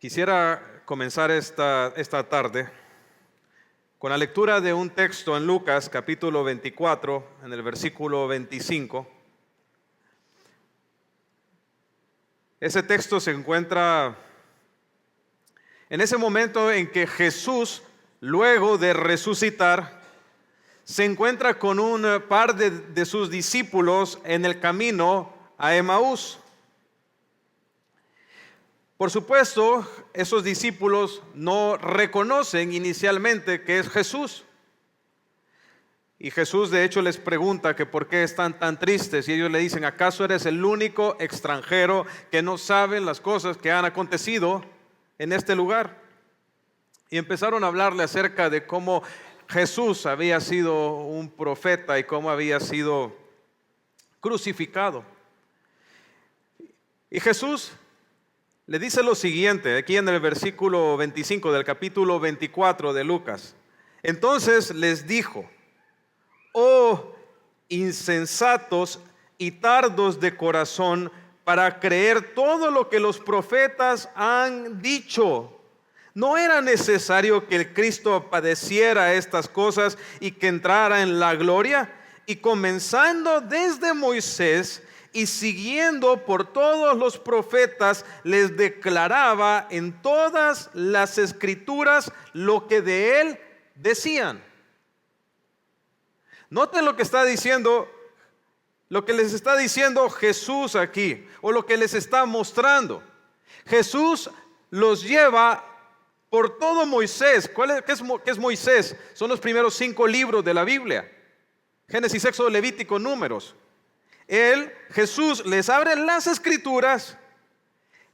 Quisiera comenzar esta tarde con la lectura de un texto en Lucas capítulo 24, en el versículo 25. Ese texto se encuentra en ese momento en que Jesús, luego de resucitar, se encuentra con un par de sus discípulos en el camino a Emaús. Por supuesto, esos discípulos no reconocen inicialmente que es Jesús. Y Jesús de hecho les pregunta que por qué están tan tristes y ellos le dicen, ¿acaso eres el único extranjero que no saben las cosas que han acontecido en este lugar? Y empezaron a hablarle acerca de cómo Jesús había sido un profeta y cómo había sido crucificado. Y Jesús le dice lo siguiente, aquí en el versículo 25 del capítulo 24 de Lucas. Entonces les dijo, oh insensatos y tardos de corazón para creer todo lo que los profetas han dicho. ¿No era necesario que el Cristo padeciera estas cosas y que entrara en la gloria? Y comenzando desde Moisés y siguiendo por todos los profetas, les declaraba en todas las escrituras lo que de él decían. Noten lo que está diciendo, lo que les está diciendo Jesús aquí, o lo que les está mostrando. Jesús los lleva por todo Moisés. ¿Qué es Moisés? Son los primeros 5 libros de la Biblia: Génesis, Éxodo, Levítico, Números. Jesús les abre las escrituras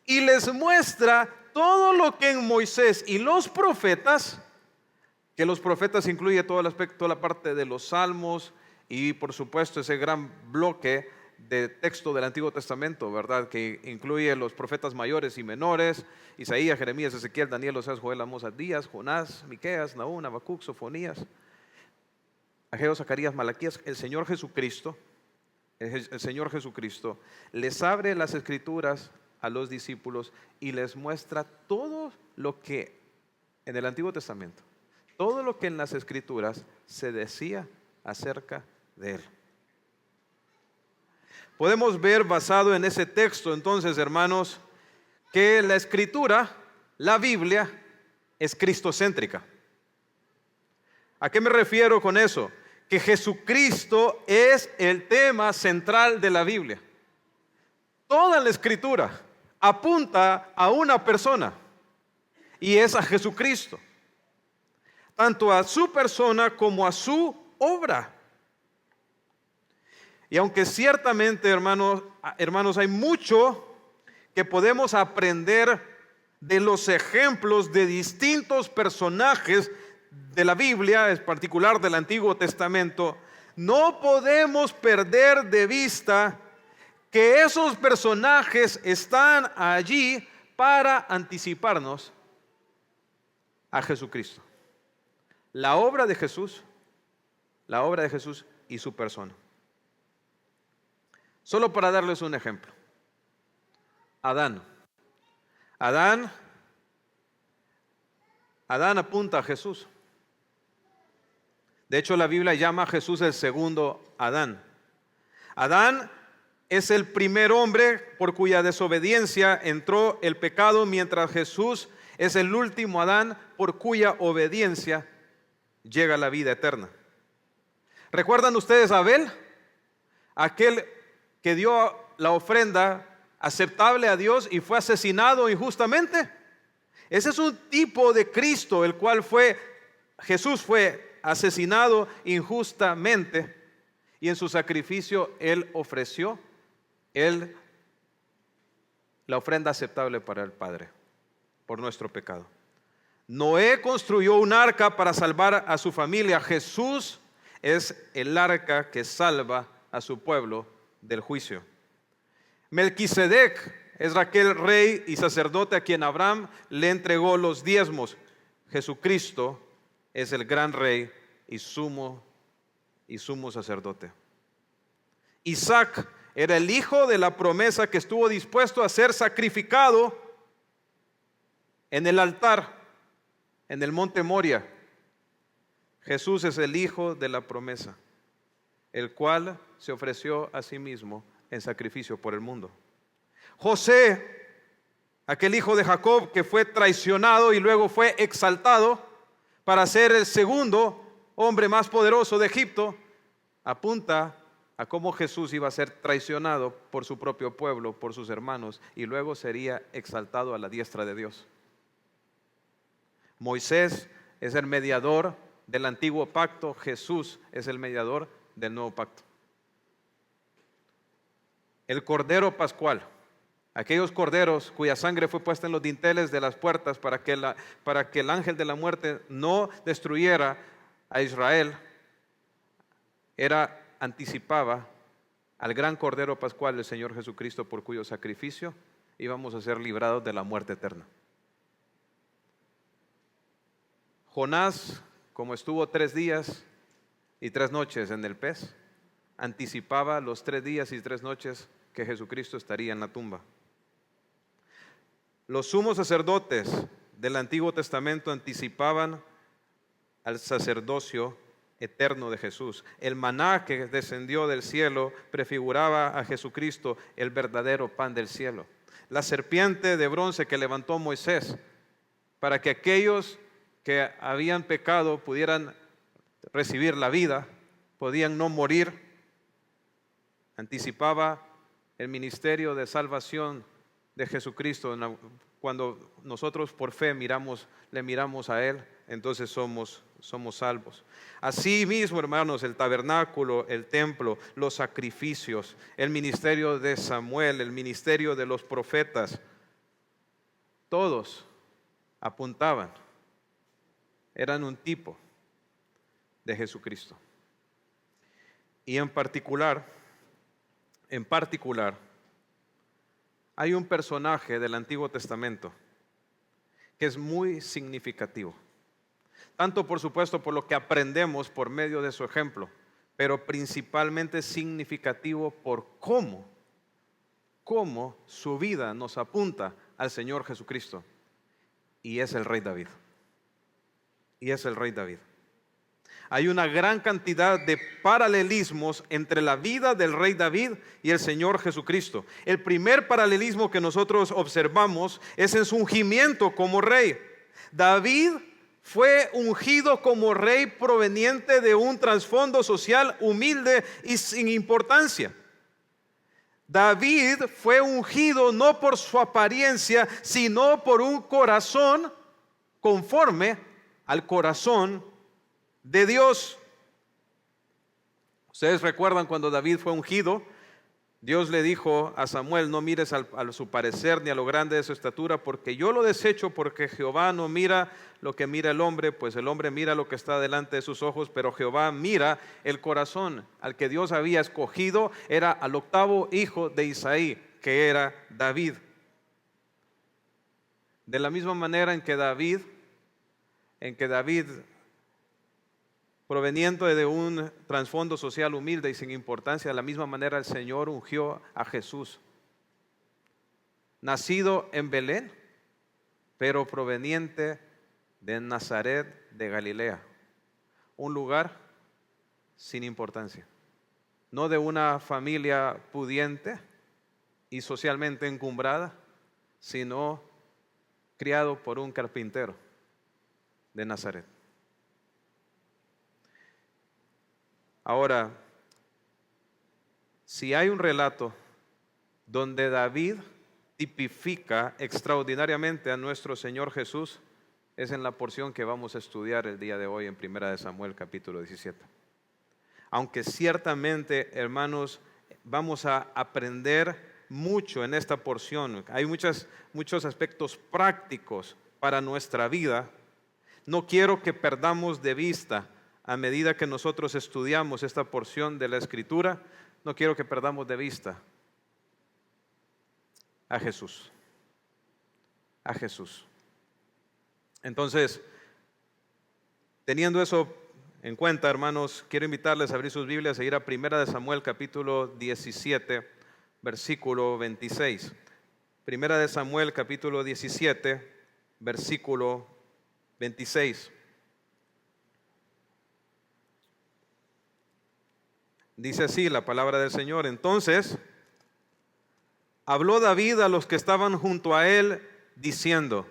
y les muestra todo lo que en Moisés y los profetas, que los profetas incluye todo el aspecto, toda la parte de los salmos y por supuesto ese gran bloque de texto del Antiguo Testamento, ¿verdad? Que incluye los profetas mayores y menores: Isaías, Jeremías, Ezequiel, Daniel, Oseas, Joel, Amós, Abdías, Jonás, Miqueas, Nahum, Habacuc, Sofonías, Ageo, Zacarías, Malaquías. El Señor Jesucristo les abre las escrituras a los discípulos y les muestra todo lo que en el Antiguo Testamento, todo lo que en las escrituras se decía acerca de él. Podemos ver basado en ese texto entonces, hermanos, que la escritura, la Biblia, es cristocéntrica. ¿A qué me refiero con eso? Que Jesucristo es el tema central de la Biblia. Toda la escritura apunta a una persona y es a Jesucristo, tanto a su persona como a su obra. Y aunque ciertamente, hermanos, hay mucho que podemos aprender de los ejemplos de distintos personajes de la Biblia, en particular del Antiguo Testamento, no podemos perder de vista que esos personajes están allí para anticiparnos a Jesucristo. La obra de Jesús y su persona. Solo para darles un ejemplo. Adán apunta a Jesús. De hecho, la Biblia llama a Jesús el segundo Adán. Adán es el primer hombre por cuya desobediencia entró el pecado, mientras Jesús es el último Adán por cuya obediencia llega la vida eterna. ¿Recuerdan ustedes a Abel? Aquel que dio la ofrenda aceptable a Dios y fue asesinado injustamente. Ese es un tipo de Cristo, el cual Jesús fue asesinado injustamente, y en su sacrificio Él ofreció la ofrenda aceptable para el Padre por nuestro pecado. Noé construyó un arca para salvar a su familia. Jesús es el arca que salva a su pueblo del juicio. Melquisedec es aquel rey y sacerdote a quien Abraham le entregó los diezmos. Jesucristo es el gran rey y sumo sacerdote. Isaac era el hijo de la promesa que estuvo dispuesto a ser sacrificado En el altar, en el monte Moria, Jesús es el Hijo de la promesa, el cual se ofreció a sí mismo en sacrificio por el mundo. José, aquel hijo de Jacob que fue traicionado y luego fue exaltado para ser el segundo hombre más poderoso de Egipto, apunta a cómo Jesús iba a ser traicionado por su propio pueblo, por sus hermanos, y luego sería exaltado a la diestra de Dios. Moisés es el mediador del antiguo pacto, Jesús es el mediador del nuevo pacto. El Cordero Pascual, aquellos corderos cuya sangre fue puesta en los dinteles de las puertas para que el ángel de la muerte no destruyera a Israel, anticipaba al gran Cordero Pascual, el Señor Jesucristo, por cuyo sacrificio íbamos a ser librados de la muerte eterna. Jonás, como estuvo 3 días y 3 noches en el pez, anticipaba los 3 días y 3 noches que Jesucristo estaría en la tumba. Los sumos sacerdotes del Antiguo Testamento anticipaban al sacerdocio eterno de Jesús. El maná que descendió del cielo prefiguraba a Jesucristo, el verdadero pan del cielo. La serpiente de bronce que levantó Moisés para que aquellos que habían pecado pudieran recibir la vida, podían no morir, anticipaba el ministerio de salvación de Jesucristo. Cuando nosotros por fe le miramos a Él, entonces somos salvos. Así mismo, hermanos, el tabernáculo, el templo, los sacrificios, el ministerio de Samuel, el ministerio de los profetas, todos apuntaban, eran un tipo de Jesucristo. Y en particular, hay un personaje del Antiguo Testamento que es muy significativo. Tanto, por supuesto, por lo que aprendemos por medio de su ejemplo, pero principalmente significativo por cómo su vida nos apunta al Señor Jesucristo. Y es el rey David. Hay una gran cantidad de paralelismos entre la vida del rey David y el Señor Jesucristo. El primer paralelismo que nosotros observamos es en su ungimiento como rey. David fue ungido como rey proveniente de un trasfondo social humilde y sin importancia. David fue ungido no por su apariencia, sino por un corazón conforme al corazón de Dios. Ustedes recuerdan cuando David fue ungido, Dios le dijo a Samuel: no mires a su parecer ni a lo grande de su estatura, porque yo lo desecho, porque Jehová no mira lo que mira el hombre, pues el hombre mira lo que está delante de sus ojos, pero Jehová mira el corazón. Al que Dios había escogido era al 8º hijo de Isaí, que era David. De la misma manera en que David, proveniente de un trasfondo social humilde y sin importancia, de la misma manera el Señor ungió a Jesús, nacido en Belén, pero proveniente de Nazaret de Galilea, un lugar sin importancia, no de una familia pudiente y socialmente encumbrada, sino criado por un carpintero de Nazaret. Ahora, si hay un relato donde David tipifica extraordinariamente a nuestro Señor Jesús, es en la porción que vamos a estudiar el día de hoy en 1 Samuel capítulo 17. Aunque ciertamente, hermanos, vamos a aprender mucho en esta porción, hay muchos aspectos prácticos para nuestra vida. No quiero que perdamos de vista, a medida que nosotros estudiamos esta porción de la Escritura, no quiero que perdamos de vista a Jesús. Entonces, teniendo eso en cuenta, hermanos, quiero invitarles a abrir sus Biblias e ir a 1 Samuel capítulo 17, versículo 26. 1 Samuel capítulo 17, versículo 26. Dice así la palabra del Señor: entonces habló David a los que estaban junto a él, diciendo: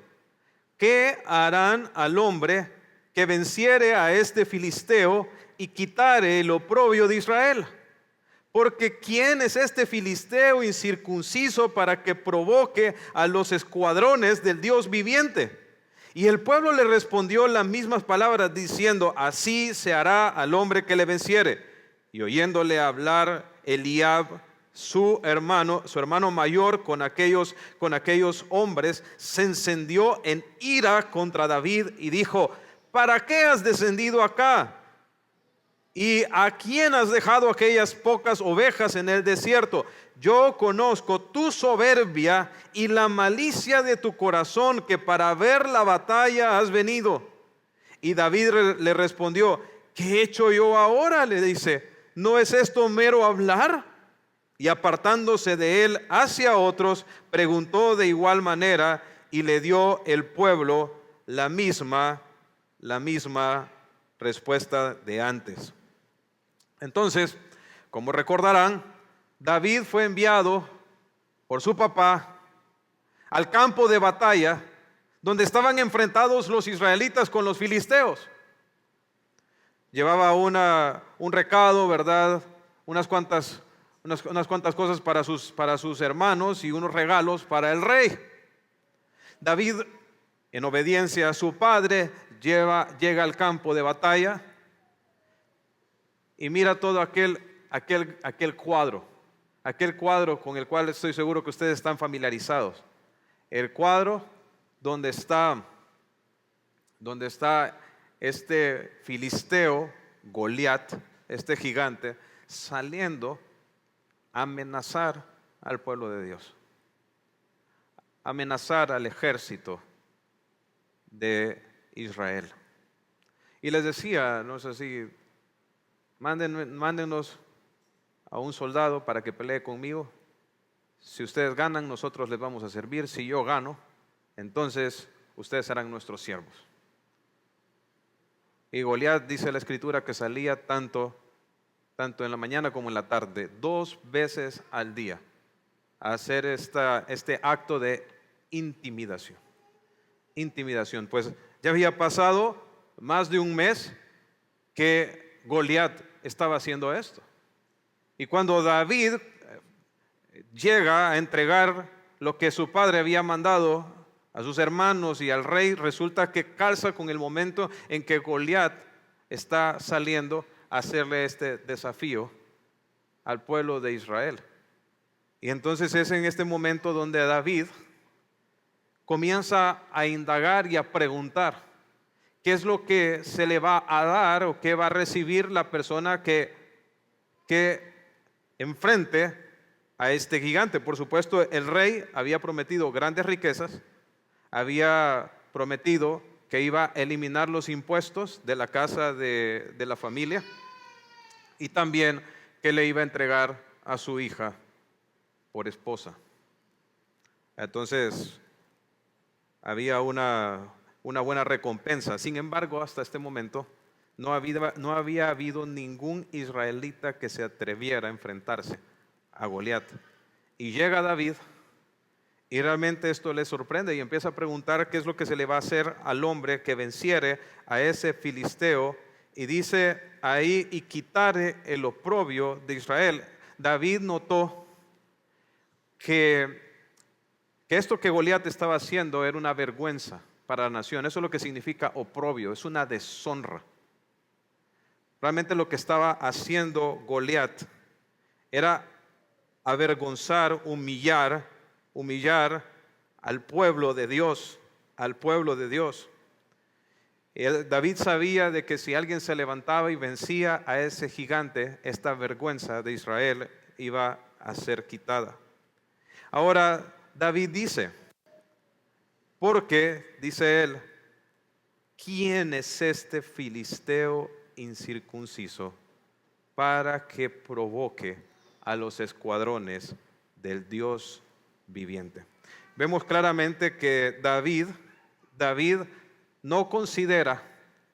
¿qué harán al hombre que venciere a este filisteo y quitare el oprobio de Israel? Porque ¿quién es este filisteo incircunciso para que provoque a los escuadrones del Dios viviente? Y el pueblo le respondió las mismas palabras, diciendo: así se hará al hombre que le venciere. Y oyéndole hablar Eliab, su hermano mayor, con aquellos hombres, se encendió en ira contra David y dijo: ¿para qué has descendido acá? ¿Y a quién has dejado aquellas pocas ovejas en el desierto? Yo conozco tu soberbia y la malicia de tu corazón, que para ver la batalla has venido. Y David le respondió: ¿qué he hecho yo ahora? Le dice: ¿no es esto mero hablar? Y apartándose de él hacia otros, preguntó de igual manera, y le dio el pueblo la misma respuesta de antes. Entonces, como recordarán, David fue enviado por su papá al campo de batalla donde estaban enfrentados los israelitas con los filisteos. Llevaba un recado, ¿verdad? Unas cuantas cosas para sus hermanos y unos regalos para el rey. David, en obediencia a su padre, llega al campo de batalla y mira todo aquel cuadro con el cual estoy seguro que ustedes están familiarizados. El cuadro donde está este filisteo, Goliat, este gigante, saliendo a amenazar al pueblo de Dios, amenazar al ejército de Israel. Y les decía, no sé si mándenos a un soldado para que pelee conmigo. Si ustedes ganan, nosotros les vamos a servir. Si yo gano, entonces ustedes serán nuestros siervos. Y Goliat, dice la escritura, que salía tanto en la mañana como en la tarde, 2 veces al día, a hacer este acto de intimidación. Pues ya había pasado más de un mes que Goliat estaba haciendo esto. Y cuando David llega a entregar lo que su padre había mandado a sus hermanos y al rey, resulta que calza con el momento en que Goliat está saliendo a hacerle este desafío al pueblo de Israel. Y entonces es en este momento donde David comienza a indagar y a preguntar qué es lo que se le va a dar o qué va a recibir la persona que enfrente a este gigante. Por supuesto, el rey había prometido grandes riquezas, había prometido que iba a eliminar los impuestos de la casa de la familia y también que le iba a entregar a su hija por esposa. Entonces, había una buena recompensa. Sin embargo, hasta este momento no había habido ningún israelita que se atreviera a enfrentarse a Goliat. Y llega David y realmente esto le sorprende y empieza a preguntar qué es lo que se le va a hacer al hombre que venciere a ese filisteo. Y dice ahí: y quitare el oprobio de Israel. David notó que esto que Goliat estaba haciendo era una vergüenza para la nación. Eso es lo que significa oprobio, es una deshonra. Realmente lo que estaba haciendo Goliat era avergonzar, humillar al pueblo de Dios, David sabía de que si alguien se levantaba y vencía a ese gigante, esta vergüenza de Israel iba a ser quitada. Ahora David dice, porque dice él: ¿quién es este filisteo incircunciso para que provoque a los escuadrones del Dios viviente? Vemos claramente que David David no considera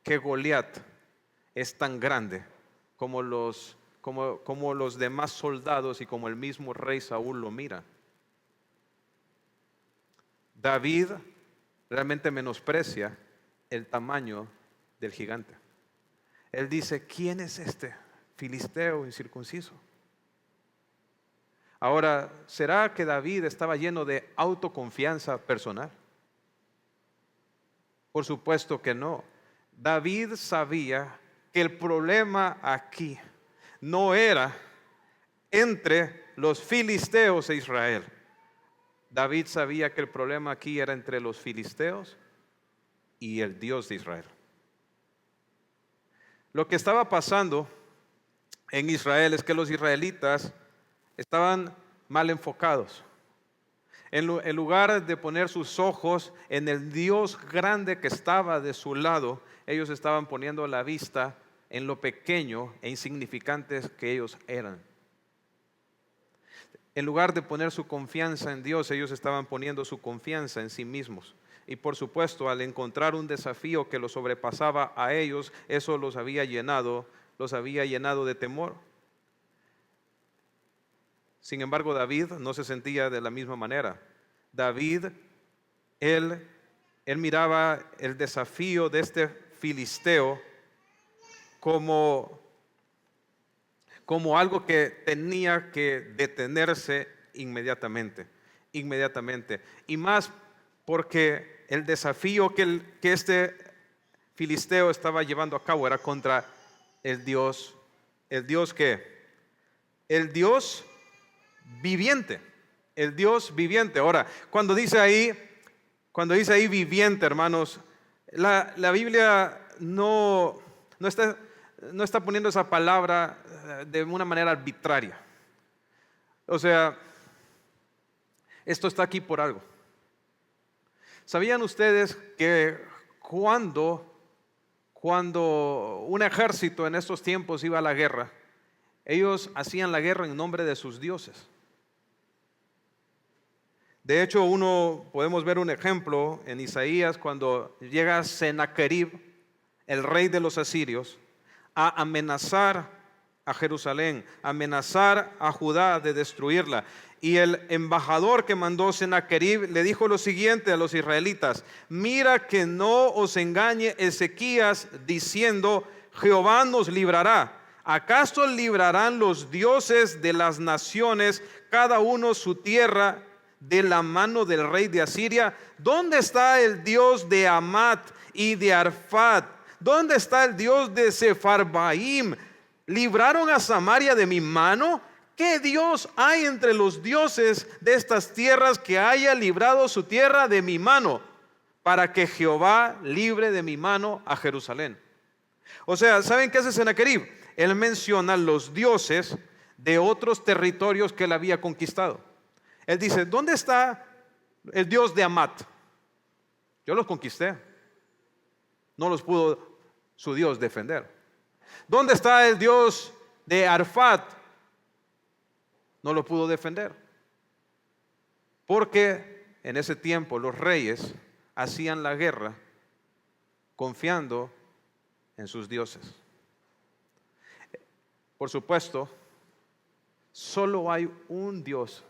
que Goliat es tan grande como los demás soldados y como el mismo rey Saúl lo mira. David realmente menosprecia el tamaño del gigante. Él dice: ¿quién es este filisteo incircunciso? Ahora, ¿será que David estaba lleno de autoconfianza personal? Por supuesto que no. David sabía que el problema aquí no era entre los filisteos e Israel. David sabía que el problema aquí era entre los filisteos y el Dios de Israel. Lo que estaba pasando en Israel es que los israelitas estaban mal enfocados. En lugar de poner sus ojos en el Dios grande que estaba de su lado, ellos estaban poniendo la vista en lo pequeño e insignificantes que ellos eran. En lugar de poner su confianza en Dios, ellos estaban poniendo su confianza en sí mismos. Y por supuesto, al encontrar un desafío que los sobrepasaba a ellos, eso los había llenado de temor. Sin embargo, David no se sentía de la misma manera. David, él miraba el desafío de este filisteo como algo que tenía que detenerse inmediatamente. Y más porque el desafío que este filisteo estaba llevando a cabo era contra el Dios que el Dios viviente, el Dios viviente. Ahora, cuando dice ahí viviente, hermanos, la Biblia no está poniendo esa palabra de una manera arbitraria. O sea, esto está aquí por algo. ¿Sabían ustedes que cuando un ejército en estos tiempos iba a la guerra, ellos hacían la guerra en nombre de sus dioses? De hecho, podemos ver un ejemplo en Isaías cuando llega Sennacherib, el rey de los asirios, a amenazar a Jerusalén, amenazar a Judá de destruirla. Y el embajador que mandó Sennacherib le dijo lo siguiente a los israelitas: mira que no os engañe Ezequías diciendo: Jehová nos librará. ¿Acaso librarán los dioses de las naciones, cada uno su tierra, de la mano del rey de Asiria? ¿Dónde está el Dios de Amat y de Arfad? ¿Dónde está el Dios de Sefarbaim? ¿Libraron a Samaria de mi mano? ¿Qué Dios hay entre los dioses de estas tierras que haya librado su tierra de mi mano, para que Jehová libre de mi mano a Jerusalén? O sea, ¿saben qué hace Sennacherib? Él menciona los dioses de otros territorios que él había conquistado. Él dice: ¿dónde está el Dios de Amat? Yo los conquisté. No los pudo su Dios defender. ¿Dónde está el Dios de Arfad? No lo pudo defender. Porque en ese tiempo los reyes hacían la guerra confiando en sus dioses. Por supuesto, solo hay un Dios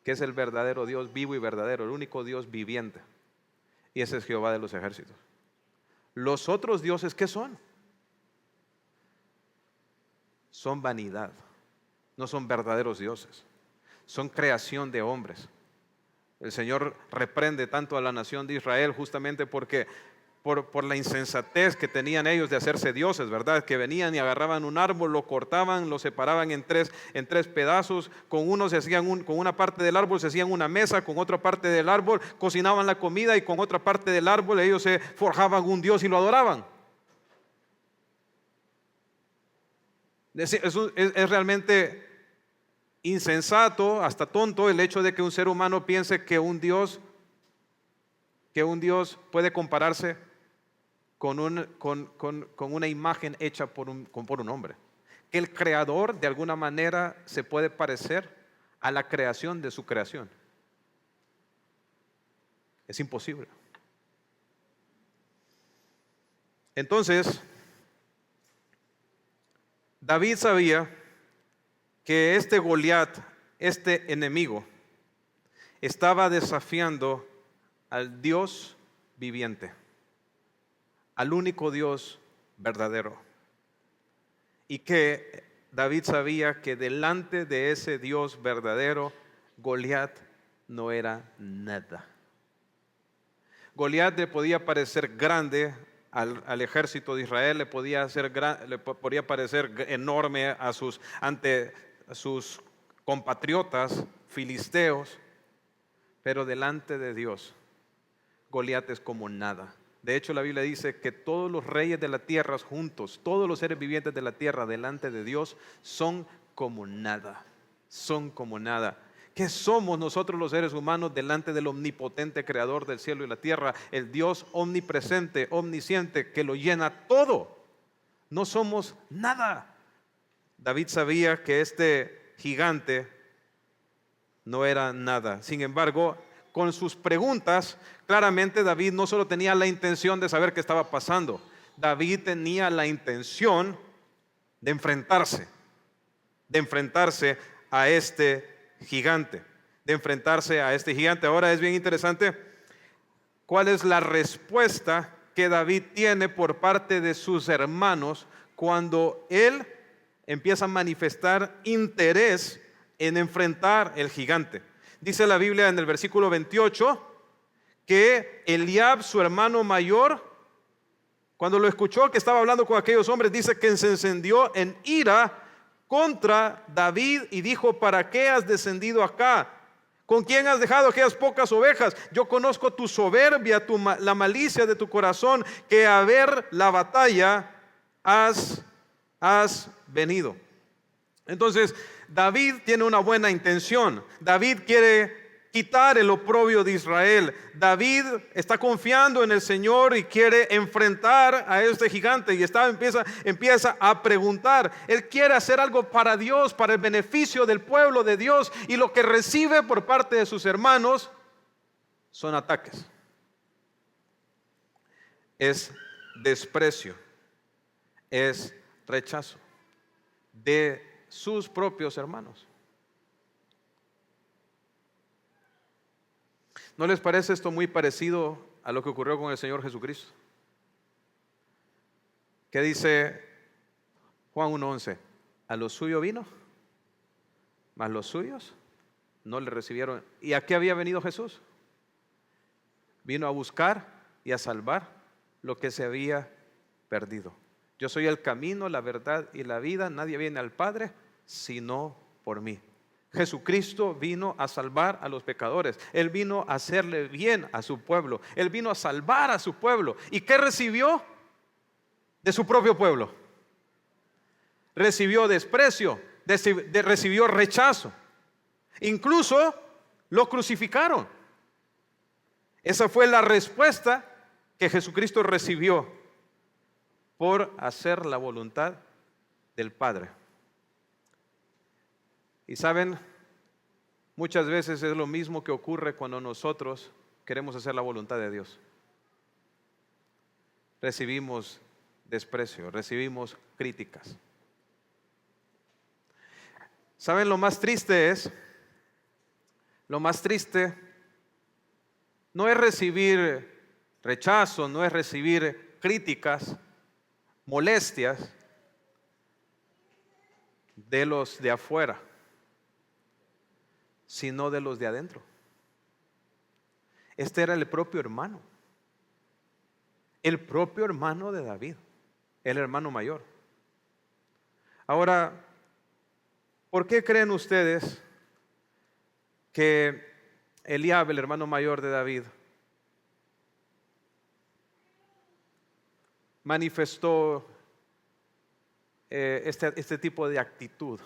que es el verdadero Dios, vivo y verdadero, el único Dios viviente, y ese es Jehová de los ejércitos. Los otros dioses, ¿qué son? Son vanidad, no son verdaderos dioses, son creación de hombres. El Señor reprende tanto a la nación de Israel justamente porque por la insensatez que tenían ellos de hacerse dioses, ¿verdad? Que venían y agarraban un árbol, lo cortaban, lo separaban en tres pedazos. Con una parte del árbol se hacían una mesa, con otra parte del árbol cocinaban la comida, y con otra parte del árbol ellos se forjaban un dios y lo adoraban. Es realmente insensato, hasta tonto, el hecho de que un ser humano piense que un Dios puede compararse con una imagen hecha por un hombre. Que el creador de alguna manera se puede parecer a la creación de su creación. Es imposible. Entonces, David sabía que este Goliat, este enemigo, estaba desafiando al Dios viviente, al único Dios verdadero. Y que David sabía que delante de ese Dios verdadero, Goliat no era nada. Goliat le podía parecer grande al ejército de Israel, le podía parecer enorme ante sus compatriotas filisteos, pero delante de Dios, Goliat es como nada. De hecho, la Biblia dice que todos los reyes de la tierra juntos, todos los seres vivientes de la tierra delante de Dios son como nada, son como nada. ¿Qué somos nosotros los seres humanos delante del omnipotente creador del cielo y la tierra? El Dios omnipresente, omnisciente, que lo llena todo. No somos nada. David sabía que este gigante no era nada. Sin embargo, con sus preguntas, claramente David no solo tenía la intención de saber qué estaba pasando. David tenía la intención de enfrentarse a este gigante, Ahora es bien interesante cuál es la respuesta que David tiene por parte de sus hermanos cuando él empieza a manifestar interés en enfrentar el gigante. Dice la Biblia en el versículo 28 que Eliab, su hermano mayor, cuando lo escuchó que estaba hablando con aquellos hombres, dice que se encendió en ira contra David y dijo: ¿para qué has descendido acá? ¿Con quién has dejado aquellas pocas ovejas? Yo conozco tu soberbia, la malicia de tu corazón, que a ver la batalla has venido. Entonces, David tiene una buena intención. David quiere quitar el oprobio de Israel. David está confiando en el Señor y quiere enfrentar a este gigante y empieza a preguntar. Él quiere hacer algo para Dios, para el beneficio del pueblo de Dios, y lo que recibe por parte de sus hermanos son ataques. Es desprecio, es rechazo de sus propios hermanos. ¿No les parece esto muy parecido a lo que ocurrió con el Señor Jesucristo? ¿Qué dice Juan 1:11? A lo suyo vino, mas los suyos no le recibieron. ¿Y a qué había venido Jesús? Vino a buscar y a salvar lo que se había perdido. Yo soy el camino, la verdad y la vida. Nadie viene al Padre sino por mí. Jesucristo vino a salvar a los pecadores. Él vino a hacerle bien a su pueblo. Él vino a salvar a su pueblo. ¿Y qué recibió de su propio pueblo? Recibió desprecio, recibió rechazo. Incluso lo crucificaron. Esa fue la respuesta que Jesucristo recibió por hacer la voluntad del Padre. Y saben, muchas veces es lo mismo que ocurre cuando nosotros queremos hacer la voluntad de Dios. Recibimos desprecio, recibimos críticas. ¿Saben lo más triste es? Lo más triste no es recibir rechazo, no es recibir críticas, molestias de los de afuera, sino de los de adentro. Este era el propio hermano de David, el hermano mayor. Ahora, ¿por qué creen ustedes que Eliab, el hermano mayor de David, manifestó este tipo de actitud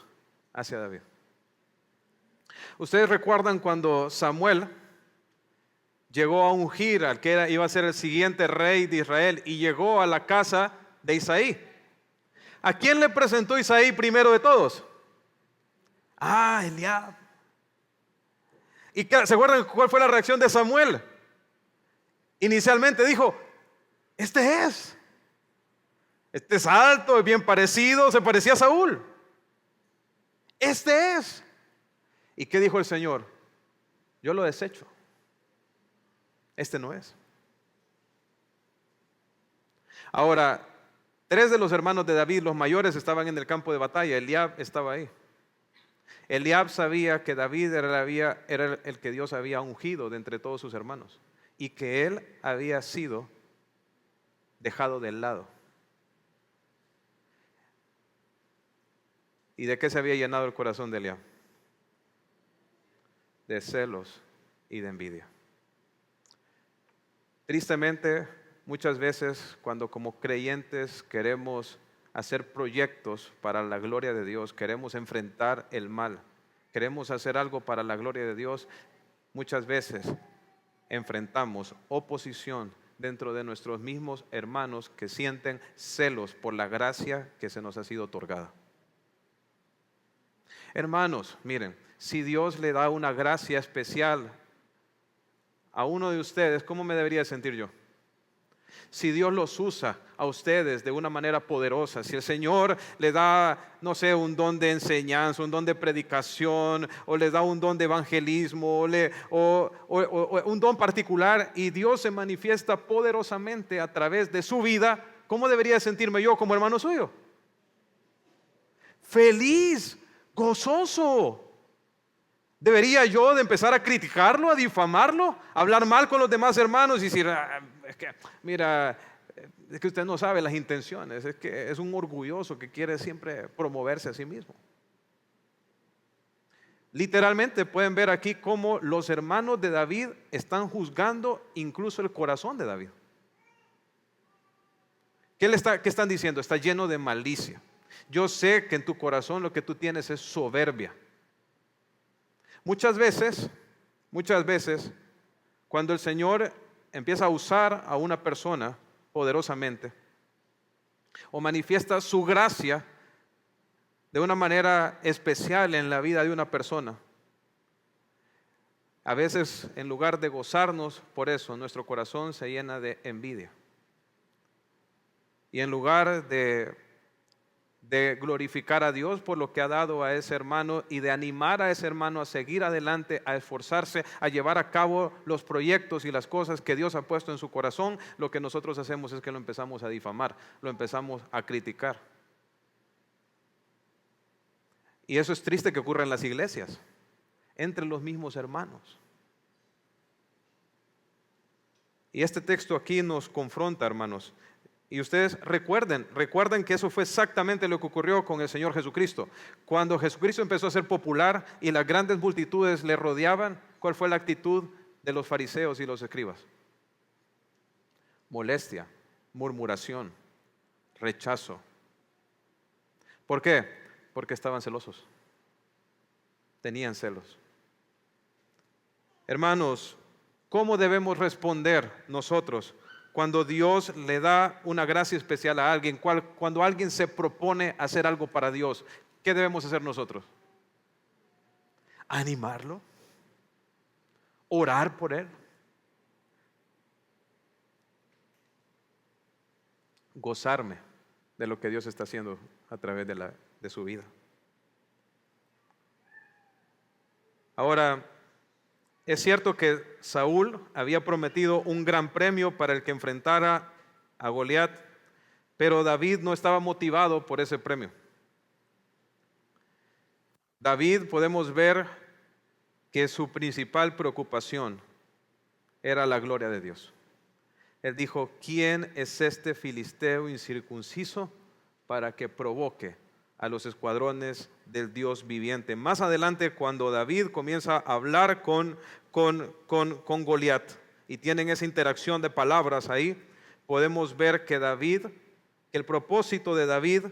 hacia David? Ustedes recuerdan cuando Samuel llegó a ungir al que iba a ser el siguiente rey de Israel y llegó a la casa de Isaí. ¿A quién le presentó Isaí primero de todos? Eliab. ¿Y se acuerdan cuál fue la reacción de Samuel? Inicialmente dijo: este es. Este es alto, es bien parecido, se parecía a Saúl. Este es. ¿Y qué dijo el Señor? Yo lo desecho. Este no es. Ahora, 3 de los hermanos de David, los mayores, estaban en el campo de batalla. Eliab estaba ahí. Eliab sabía que David era el que Dios había ungido de entre todos sus hermanos y que él había sido dejado del lado. ¿Y de qué se había llenado el corazón de Eliab? De celos y de envidia. Tristemente, muchas veces cuando como creyentes queremos hacer proyectos para la gloria de Dios, queremos enfrentar el mal, queremos hacer algo para la gloria de Dios, muchas veces enfrentamos oposición dentro de nuestros mismos hermanos que sienten celos por la gracia que se nos ha sido otorgada. Hermanos, miren, si Dios le da una gracia especial a uno de ustedes, ¿cómo me debería sentir yo? Si Dios los usa a ustedes de una manera poderosa, si el Señor le da, no sé, un don de enseñanza, un don de predicación, o le da un don de evangelismo, o un don particular, y Dios se manifiesta poderosamente a través de su vida, ¿cómo debería sentirme yo como hermano suyo? Feliz, gozoso. ¿Debería yo de empezar a criticarlo, a difamarlo, a hablar mal con los demás hermanos y decir, es que, mira, es que usted no sabe las intenciones, es que es un orgulloso que quiere siempre promoverse a sí mismo? Literalmente pueden ver aquí cómo los hermanos de David están juzgando incluso el corazón de David. ¿Qué están diciendo? Está lleno de malicia. Yo sé que en tu corazón lo que tú tienes es soberbia. Muchas veces, cuando el Señor empieza a usar a una persona poderosamente o manifiesta su gracia de una manera especial en la vida de una persona, a veces en lugar de gozarnos por eso, nuestro corazón se llena de envidia. Y en lugar de glorificar a Dios por lo que ha dado a ese hermano y de animar a ese hermano a seguir adelante, a esforzarse, a llevar a cabo los proyectos y las cosas que Dios ha puesto en su corazón, lo que nosotros hacemos es que lo empezamos a difamar, lo empezamos a criticar. Y eso es triste que ocurra en las iglesias, entre los mismos hermanos. Y este texto aquí nos confronta, hermanos. Y ustedes recuerden que eso fue exactamente lo que ocurrió con el Señor Jesucristo. Cuando Jesucristo empezó a ser popular y las grandes multitudes le rodeaban, ¿cuál fue la actitud de los fariseos y los escribas? Molestia, murmuración, rechazo. ¿Por qué? Porque estaban celosos. Tenían celos. Hermanos, ¿cómo debemos responder nosotros cuando Dios le da una gracia especial a alguien? Cuando alguien se propone hacer algo para Dios, ¿qué debemos hacer nosotros? ¿Animarlo? ¿Orar por él? Gozarme de lo que Dios está haciendo a través de su vida. Ahora, es cierto que Saúl había prometido un gran premio para el que enfrentara a Goliat, pero David no estaba motivado por ese premio. David, podemos ver que su principal preocupación era la gloria de Dios. Él dijo, ¿quién es este filisteo incircunciso para que provoque a los escuadrones del Dios viviente? Más adelante, cuando David comienza a hablar con Goliat y tienen esa interacción de palabras ahí, podemos ver que el propósito de David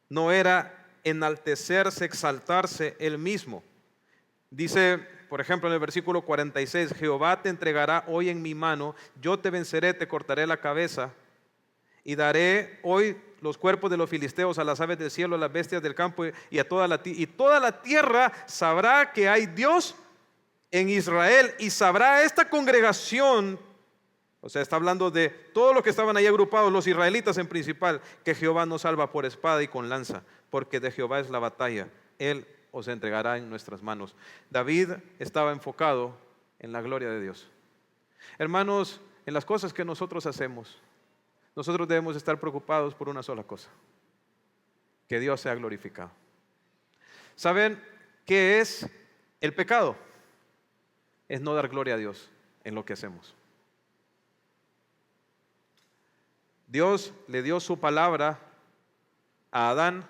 no era enaltecerse, exaltarse él mismo. Dice, por ejemplo, en el versículo 46, Jehová te entregará hoy en mi mano, yo te venceré, te cortaré la cabeza y daré hoy los cuerpos de los filisteos a las aves del cielo, a las bestias del campo y toda la tierra sabrá que hay Dios en Israel, y sabrá esta congregación O sea, está hablando de todo lo que estaban ahí agrupados, los israelitas en principal, que Jehová nos salva por espada y con lanza, porque de Jehová es la batalla. Él os entregará en nuestras manos. David estaba enfocado en la gloria de Dios. Hermanos, en las cosas que nosotros hacemos, nosotros debemos estar preocupados por una sola cosa: que Dios sea glorificado. ¿Saben qué es el pecado? Es no dar gloria a Dios en lo que hacemos. Dios le dio su palabra a Adán,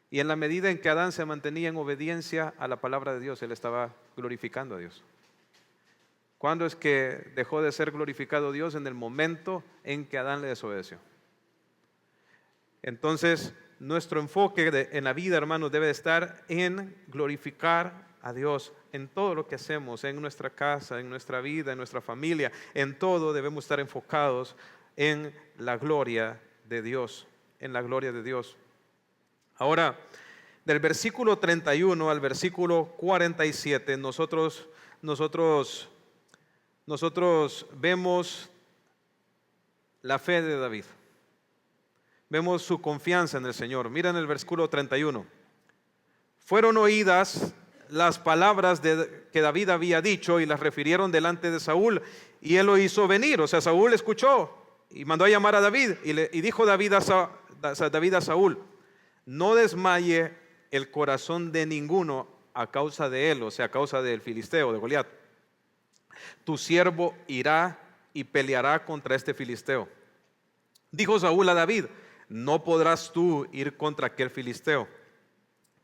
y en la medida en que Adán se mantenía en obediencia a la palabra de Dios, él estaba glorificando a Dios. ¿Cuándo es que dejó de ser glorificado Dios? En el momento en que Adán le desobedeció. Entonces, nuestro enfoque en la vida, hermanos, debe estar en glorificar a Dios en todo lo que hacemos, en nuestra casa, en nuestra vida, en nuestra familia. En todo debemos estar enfocados en la gloria de Dios, en la gloria de Dios. Ahora, del versículo 31 al versículo 47, nosotros vemos la fe de David. Vemos su confianza en el Señor. Miren el versículo 31. Fueron oídas las palabras que David había dicho y las refirieron delante de Saúl, y él lo hizo venir. O sea, Saúl escuchó y mandó a llamar a David, y dijo David a Saúl: no desmaye el corazón de ninguno a causa de él, o sea, a causa del filisteo, de Goliat. Tu siervo irá y peleará contra este filisteo. Dijo Saúl a David: no podrás tú ir contra aquel filisteo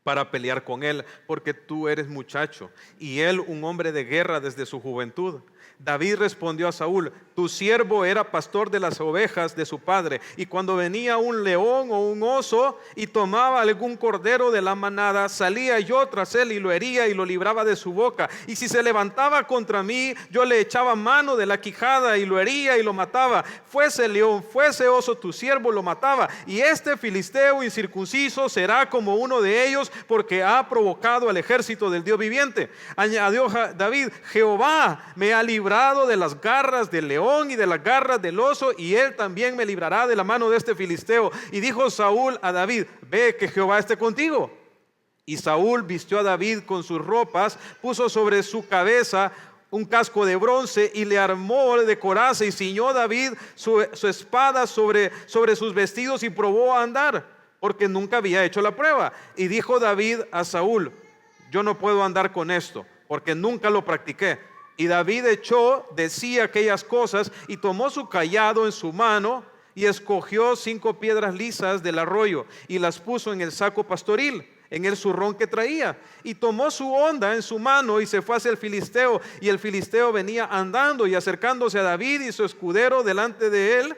para pelear con él, porque tú eres muchacho y él un hombre de guerra desde su juventud. David respondió a Saúl: tu siervo era pastor de las ovejas de su padre, y cuando venía un león o un oso y tomaba algún cordero de la manada, salía yo tras él y lo hería y lo libraba de su boca. Y si se levantaba contra mí, yo le echaba mano de la quijada y lo hería y lo mataba. Fuese león, fuese oso, tu siervo lo mataba. Y este filisteo incircunciso será como uno de ellos, porque ha provocado al ejército del Dios viviente. Añadió David: Jehová me ha librado de las garras del león y de las garras del oso, y él también me librará de la mano de este filisteo. Y dijo Saúl a David: ve, que Jehová esté contigo. Y Saúl vistió a David con sus ropas, puso sobre su cabeza un casco de bronce y le armó de coraza, y ciñó David su espada sobre sus vestidos y probó a andar, porque nunca había hecho la prueba. Y dijo David a Saúl: yo no puedo andar con esto, porque nunca lo practiqué. Y David echó de sí aquellas cosas y tomó su cayado en su mano y escogió 5 piedras lisas del arroyo y las puso en el saco pastoril, en el zurrón que traía, y tomó su honda en su mano y se fue hacia el filisteo. Y el filisteo venía andando y acercándose a David y su escudero delante de él.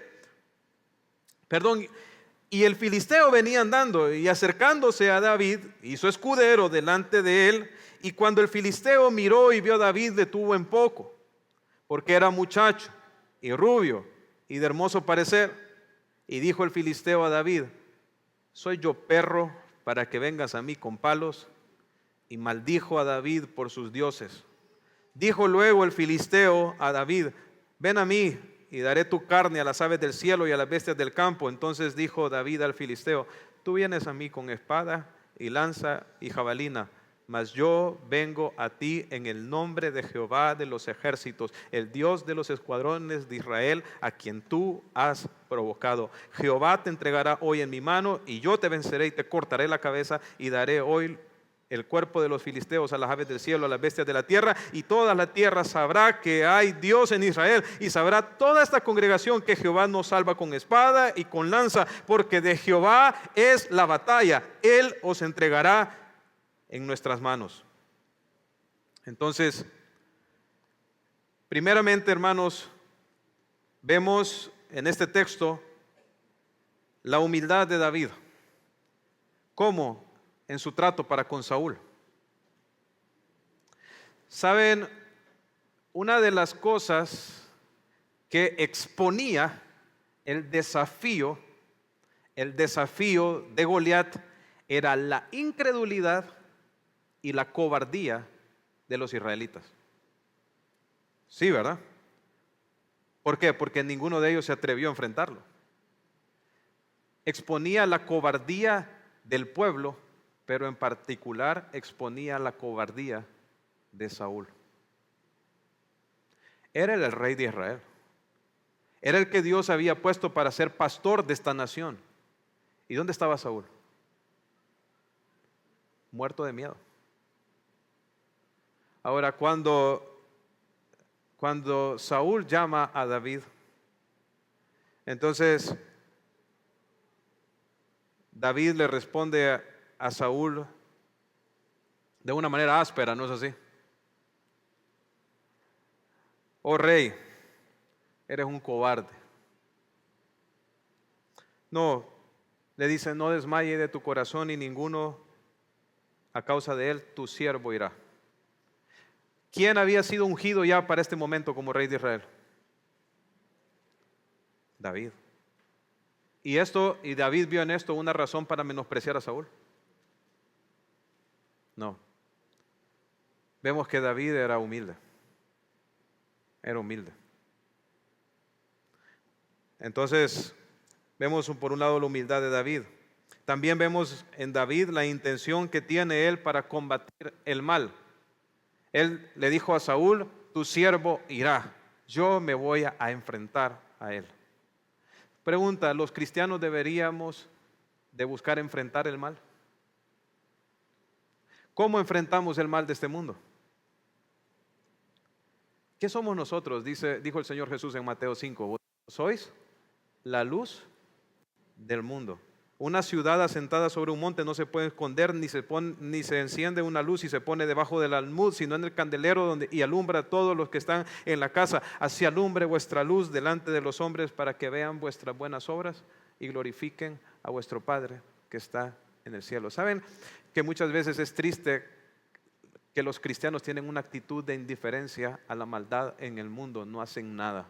Y el filisteo venía andando y acercándose a David y su escudero delante de él. Y cuando el filisteo miró y vio a David, le tuvo en poco, porque era muchacho y rubio y de hermoso parecer. Y dijo el filisteo a David: ¿soy yo perro para que vengas a mí con palos? Y maldijo a David por sus dioses. Dijo luego el filisteo a David: ven a mí y daré tu carne a las aves del cielo y a las bestias del campo. Entonces dijo David al filisteo: tú vienes a mí con espada y lanza y jabalina, mas yo vengo a ti en el nombre de Jehová de los ejércitos, el Dios de los escuadrones de Israel, a quien tú has provocado. Jehová te entregará hoy en mi mano, y yo te venceré y te cortaré la cabeza, y daré hoy el cuerpo de los filisteos a las aves del cielo, a las bestias de la tierra, y toda la tierra sabrá que hay Dios en Israel, y sabrá toda esta congregación que Jehová nos salva con espada y con lanza, porque de Jehová es la batalla, Él os entregará en nuestras manos. Entonces, primeramente, hermanos, vemos en este texto la humildad de David. ¿Cómo? En su trato para con Saúl. ¿Saben? Una de las cosas que exponía el desafío de Goliat era la incredulidad y la cobardía de los israelitas. Sí, ¿verdad? ¿Por qué? Porque ninguno de ellos se atrevió a enfrentarlo. Exponía la cobardía del pueblo, pero en particular exponía la cobardía de Saúl. Era el rey de Israel. Era el que Dios había puesto para ser pastor de esta nación. ¿Y dónde estaba Saúl? Muerto de miedo. Ahora, cuando Saúl llama a David, entonces David le responde a Saúl de una manera áspera, ¿no es así? Oh rey, eres un cobarde. No, le dice, no desmaye de tu corazón y ninguno a causa de él, tu siervo irá. ¿Quién había sido ungido ya para este momento como rey de Israel? David. Y David vio en esto una razón para menospreciar a Saúl. No. Vemos que David era humilde. Era humilde. Entonces, vemos por un lado la humildad de David. También vemos en David la intención que tiene él para combatir el mal. Él le dijo a Saúl, tu siervo irá. Yo me voy a enfrentar a él. Pregunta, ¿los cristianos deberíamos de buscar enfrentar el mal? ¿Cómo enfrentamos el mal de este mundo? ¿Qué somos nosotros? Dijo el Señor Jesús en Mateo 5. Vosotros sois la luz del mundo. Una ciudad asentada sobre un monte no se puede esconder, ni se enciende una luz y se pone debajo del almud, sino en el candelero y alumbra a todos los que están en la casa. Así alumbre vuestra luz delante de los hombres para que vean vuestras buenas obras y glorifiquen a vuestro Padre que está en el cielo. ¿Saben que muchas veces es triste que los cristianos tienen una actitud de indiferencia a la maldad en el mundo? No hacen nada.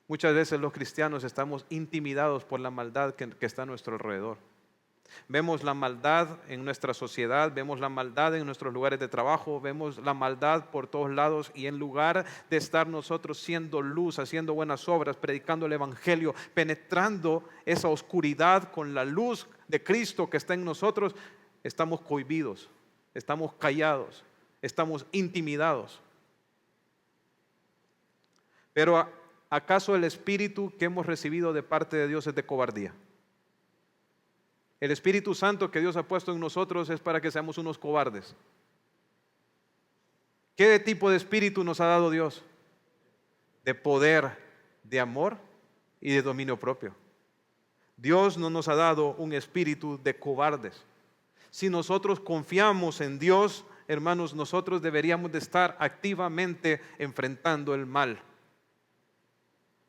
Muchas veces los cristianos estamos intimidados por la maldad que está a nuestro alrededor. Vemos la maldad en nuestra sociedad, vemos la maldad en nuestros lugares de trabajo, vemos la maldad por todos lados, y en lugar de estar nosotros siendo luz, haciendo buenas obras, predicando el evangelio, penetrando esa oscuridad con la luz de Cristo que está en nosotros, estamos cohibidos, estamos callados, estamos intimidados. Pero ¿acaso el espíritu que hemos recibido de parte de Dios es de cobardía? El Espíritu Santo que Dios ha puesto en nosotros es para que seamos unos cobardes. ¿Qué tipo de espíritu nos ha dado Dios? De poder, de amor y de dominio propio. Dios no nos ha dado un espíritu de cobardes. Si nosotros confiamos en Dios, hermanos, nosotros deberíamos de estar activamente enfrentando el mal.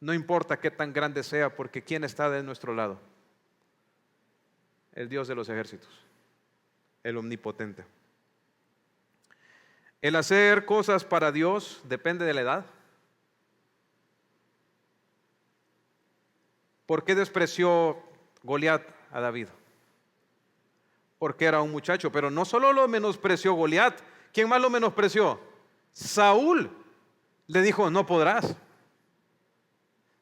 No importa qué tan grande sea, porque ¿quién está de nuestro lado? El Dios de los ejércitos, el omnipotente. El hacer cosas para Dios depende de la edad. ¿Por qué despreció Goliat a David? Porque era un muchacho, pero no solo lo menospreció Goliat. ¿Quién más lo menospreció? Saúl le dijo, no podrás.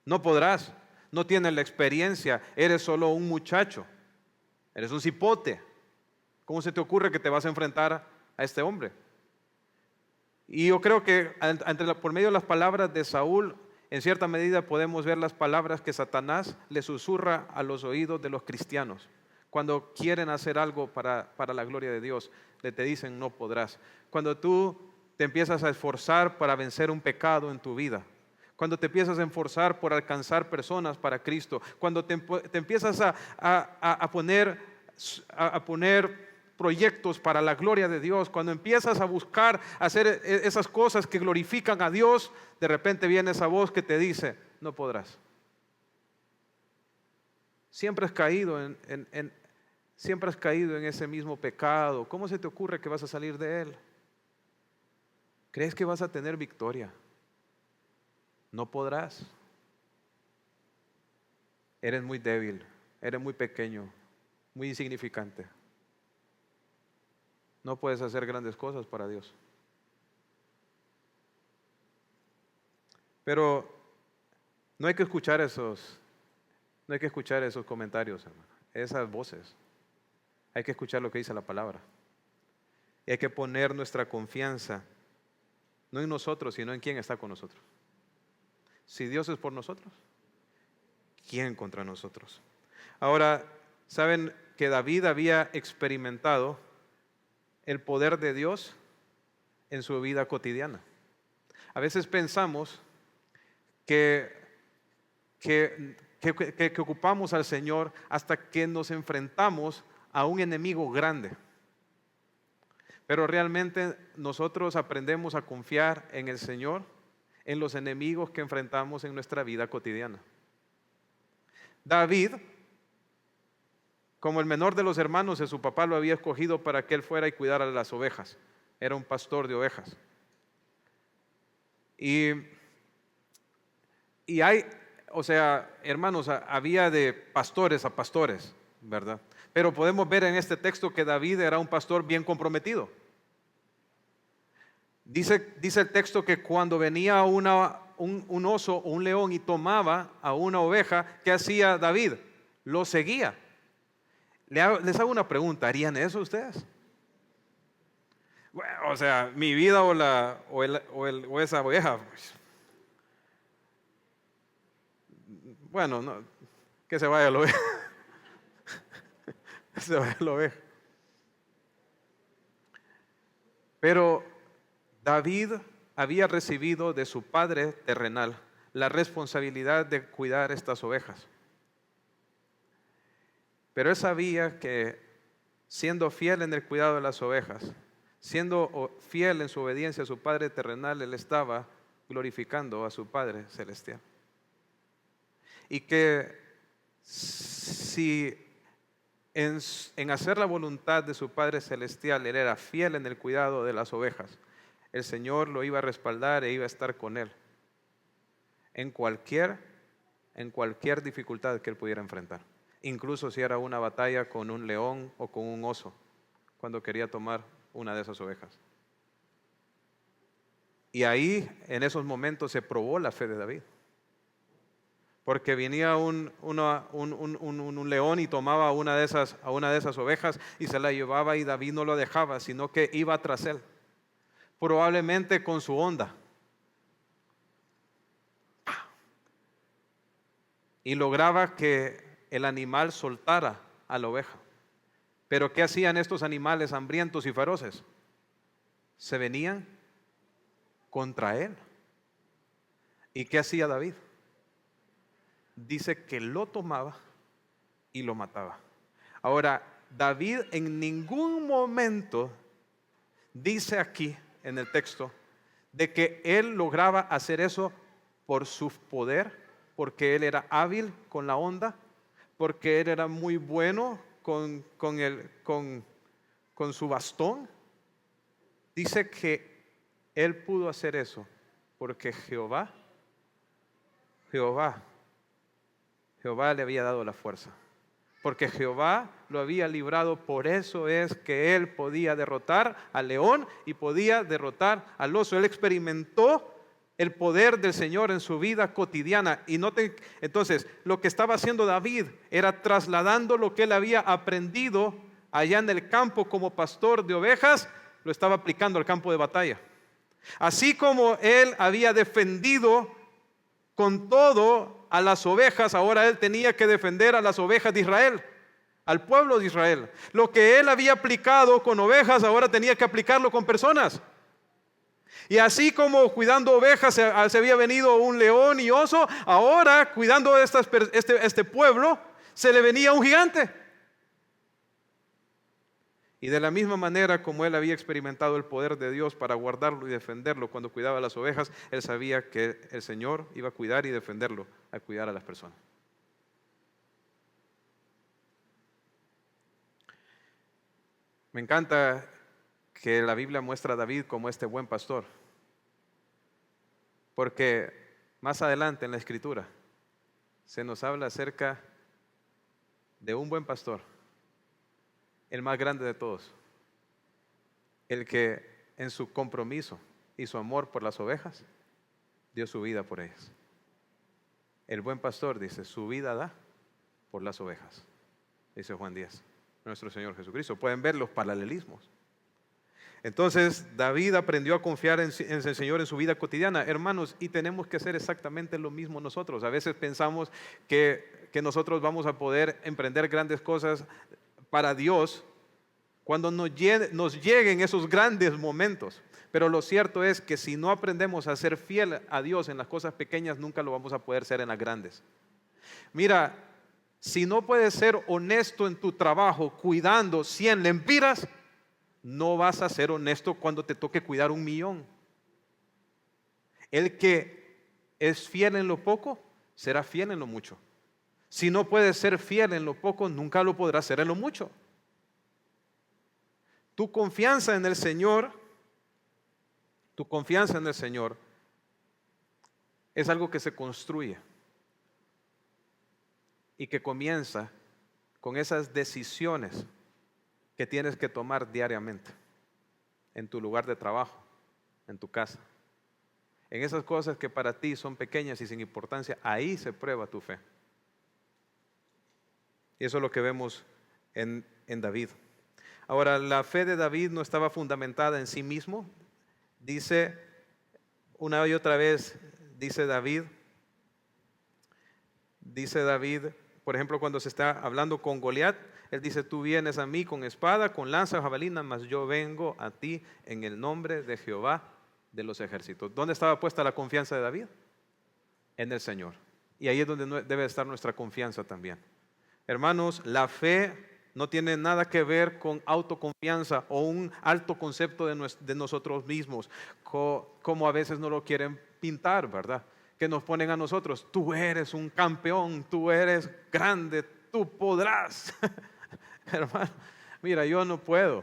No podrás, no tienes la experiencia, eres solo un muchacho, eres un cipote. ¿Cómo se te ocurre que te vas a enfrentar a este hombre? Y yo creo que por medio de las palabras de Saúl, en cierta medida podemos ver las palabras que Satanás le susurra a los oídos de los cristianos. Cuando quieren hacer algo para la gloria de Dios, te dicen no podrás. Cuando tú te empiezas a esforzar para vencer un pecado en tu vida, cuando te empiezas a esforzar por alcanzar personas para Cristo, cuando te empiezas a poner proyectos para la gloria de Dios, cuando empiezas a buscar hacer esas cosas que glorifican a Dios, de repente viene esa voz que te dice, no podrás. Siempre has caído siempre has caído en ese mismo pecado. ¿Cómo se te ocurre que vas a salir de él? ¿Crees que vas a tener victoria? No podrás. Eres muy débil, eres muy pequeño, muy insignificante. No puedes hacer grandes cosas para Dios. Pero no hay que escuchar no hay que escuchar esos comentarios, hermano, esas voces. Hay que escuchar lo que dice la palabra. Y hay que poner nuestra confianza, no en nosotros, sino en quién está con nosotros. Si Dios es por nosotros, ¿quién contra nosotros? Ahora, ¿saben que David había experimentado el poder de Dios en su vida cotidiana? A veces pensamos que ocupamos al Señor hasta que nos enfrentamos a un enemigo grande. Pero realmente nosotros aprendemos a confiar en el Señor, en los enemigos que enfrentamos en nuestra vida cotidiana. David, como el menor de los hermanos de su papá, lo había escogido para que él fuera y cuidara las ovejas. Era un pastor de ovejas. Y hay, hermanos, había de pastores a pastores, ¿verdad? Pero podemos ver en este texto que David era un pastor bien comprometido. Dice el texto que cuando venía un oso o un león y tomaba a una oveja, ¿qué hacía David? Lo seguía. Les hago una pregunta, ¿harían eso ustedes? Bueno, mi vida o esa oveja. Bueno, no, que se vaya la oveja. Que se vaya la oveja. Pero David había recibido de su padre terrenal la responsabilidad de cuidar estas ovejas. Pero él sabía que siendo fiel en el cuidado de las ovejas, siendo fiel en su obediencia a su padre terrenal, él estaba glorificando a su Padre celestial. Y que si en hacer la voluntad de su Padre celestial él era fiel en el cuidado de las ovejas, el Señor lo iba a respaldar e iba a estar con él en cualquier dificultad que él pudiera enfrentar, incluso si era una batalla con un león o con un oso, cuando quería tomar una de esas ovejas. Y ahí, en esos momentos, se probó la fe de David. Porque venía un león y tomaba a una de esas ovejas y se la llevaba, y David no lo dejaba, sino que iba tras él, probablemente con su honda. Y lograba que el animal soltara a la oveja. Pero ¿qué hacían estos animales hambrientos y feroces? Se venían contra él. ¿Y qué hacía David? Dice que lo tomaba y lo mataba. Ahora, David en ningún momento dice aquí en el texto de que él lograba hacer eso por su poder, porque él era hábil con la honda, porque él era muy bueno con su bastón. Dice que él pudo hacer eso porque Jehová le había dado la fuerza, porque Jehová lo había librado. Por eso es que él podía derrotar al león y podía derrotar al oso. Él experimentó el poder del Señor en su vida cotidiana. Y noten, entonces, lo que estaba haciendo David era trasladando lo que él había aprendido allá en el campo como pastor de ovejas, lo estaba aplicando al campo de batalla. Así como él había defendido con todo a las ovejas, ahora él tenía que defender a las ovejas de Israel, al pueblo de Israel. Lo que él había aplicado con ovejas, ahora tenía que aplicarlo con personas. Y así como cuidando ovejas se había venido un león y oso, ahora cuidando este pueblo se le venía un gigante. Y de la misma manera como él había experimentado el poder de Dios para guardarlo y defenderlo cuando cuidaba a las ovejas, él sabía que el Señor iba a cuidar y defenderlo al cuidar a las personas. Me encanta que la Biblia muestra a David como este buen pastor, porque más adelante en la Escritura se nos habla acerca de un buen pastor, el más grande de todos, el que en su compromiso y su amor por las ovejas dio su vida por ellas. El buen pastor dice, su vida da por las ovejas, dice Juan 10, nuestro Señor Jesucristo. Pueden ver los paralelismos. Entonces David aprendió a confiar en el Señor en su vida cotidiana, hermanos, y tenemos que hacer exactamente lo mismo nosotros. A veces pensamos que nosotros vamos a poder emprender grandes cosas para Dios cuando nos lleguen esos grandes momentos. Pero lo cierto es que si no aprendemos a ser fiel a Dios en las cosas pequeñas, nunca lo vamos a poder ser en las grandes. Mira, si no puedes ser honesto en tu trabajo cuidando 100 lempiras, no vas a ser honesto cuando te toque cuidar 1,000,000. El que es fiel en lo poco, será fiel en lo mucho. Si no puedes ser fiel en lo poco, nunca lo podrás ser en lo mucho. Tu confianza en el Señor es algo que se construye y que comienza con esas decisiones que tienes que tomar diariamente en tu lugar de trabajo, en tu casa. En esas cosas que para ti son pequeñas y sin importancia, ahí se prueba tu fe. Y eso es lo que vemos en David. Ahora, la fe de David no estaba fundamentada en sí mismo. Dice una y otra vez, dice David, por ejemplo, cuando se está hablando con Goliat, él dice, tú vienes a mí con espada, con lanza, jabalina, mas yo vengo a ti en el nombre de Jehová de los ejércitos. ¿Dónde estaba puesta la confianza de David? En el Señor. Y ahí es donde debe estar nuestra confianza también. Hermanos, la fe no tiene nada que ver con autoconfianza o un alto concepto de nosotros mismos, como a veces nos lo quieren pintar, ¿verdad? Que nos ponen a nosotros, tú eres un campeón, tú eres grande, tú podrás. Hermano, mira, yo no puedo,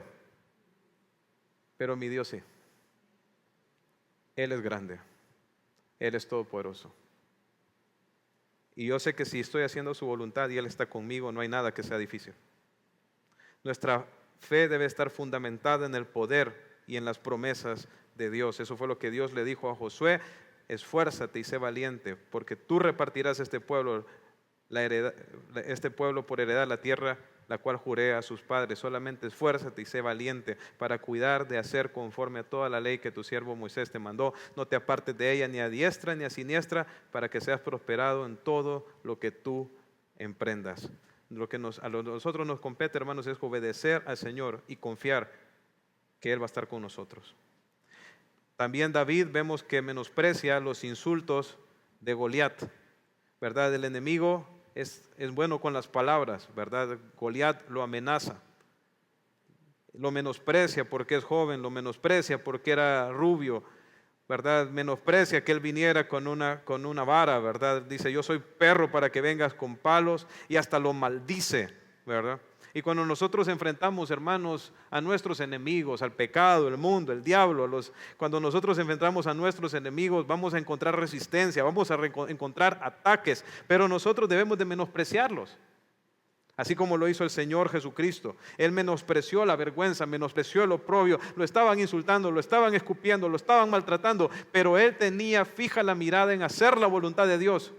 pero mi Dios sí. Él es grande, Él es todopoderoso. Y yo sé que si estoy haciendo su voluntad y Él está conmigo, no hay nada que sea difícil. Nuestra fe debe estar fundamentada en el poder y en las promesas de Dios. Eso fue lo que Dios le dijo a Josué: esfuérzate y sé valiente, porque tú repartirás este pueblo por heredad la tierra la cual juré a sus padres. Solamente esfuérzate y sé valiente para cuidar de hacer conforme a toda la ley que tu siervo Moisés te mandó. No te apartes de ella ni a diestra ni a siniestra, para que seas prosperado en todo lo que tú emprendas. Lo que a nosotros nos compete, hermanos, es obedecer al Señor y confiar que Él va a estar con nosotros. También David vemos que menosprecia los insultos de Goliat, ¿verdad? El enemigo es bueno con las palabras, ¿verdad? Goliat lo amenaza, lo menosprecia porque es joven, lo menosprecia porque era rubio, ¿verdad? Menosprecia que él viniera con una vara, ¿verdad? Dice, yo soy perro para que vengas con palos, y hasta lo maldice, ¿verdad? Y cuando nosotros enfrentamos, hermanos, a nuestros enemigos, al pecado, el mundo, el diablo, cuando nosotros enfrentamos a nuestros enemigos, vamos a encontrar resistencia, vamos a encontrar ataques, pero nosotros debemos de menospreciarlos. Así como lo hizo el Señor Jesucristo. Él menospreció la vergüenza, menospreció el oprobio, lo estaban insultando, lo estaban escupiendo, lo estaban maltratando, pero Él tenía fija la mirada en hacer la voluntad de Dios.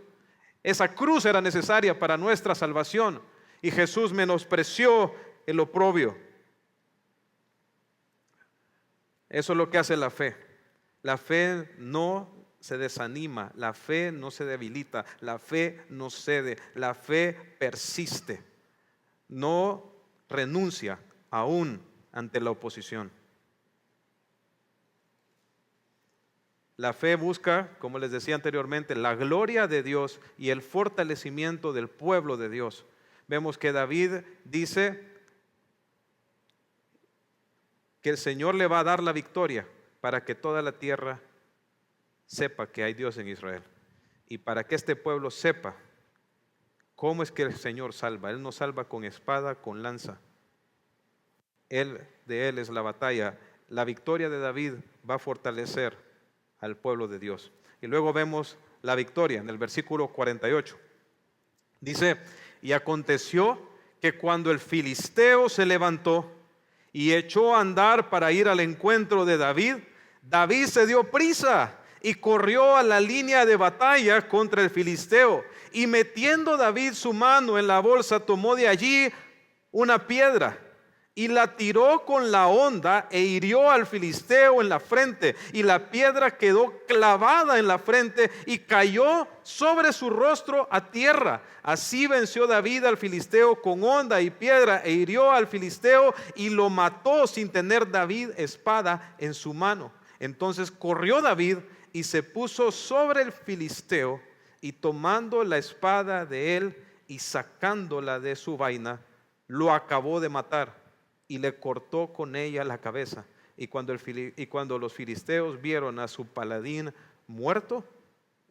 Esa cruz era necesaria para nuestra salvación. Y Jesús menospreció el oprobio. Eso es lo que hace la fe. La fe no se desanima, la fe no se debilita, la fe no cede, la fe persiste. No renuncia aún ante la oposición. La fe busca, como les decía anteriormente, la gloria de Dios y el fortalecimiento del pueblo de Dios. Vemos que David dice que el Señor le va a dar la victoria para que toda la tierra sepa que hay Dios en Israel, y para que este pueblo sepa cómo es que el Señor salva. Él no salva con espada, con lanza. De Él es la batalla. La victoria de David va a fortalecer al pueblo de Dios. Y luego vemos la victoria en el versículo 48. Dice, y aconteció que cuando el filisteo se levantó y echó a andar para ir al encuentro de David, David se dio prisa y corrió a la línea de batalla contra el filisteo. Y metiendo David su mano en la bolsa, tomó de allí una piedra y la tiró con la honda e hirió al filisteo en la frente. Y la piedra quedó clavada en la frente y cayó sobre su rostro a tierra. Así venció David al filisteo con honda y piedra e hirió al filisteo y lo mató sin tener David espada en su mano. Entonces corrió David y se puso sobre el filisteo, y tomando la espada de él y sacándola de su vaina, lo acabó de matar y le cortó con ella la cabeza. Y cuando los filisteos vieron a su paladín muerto,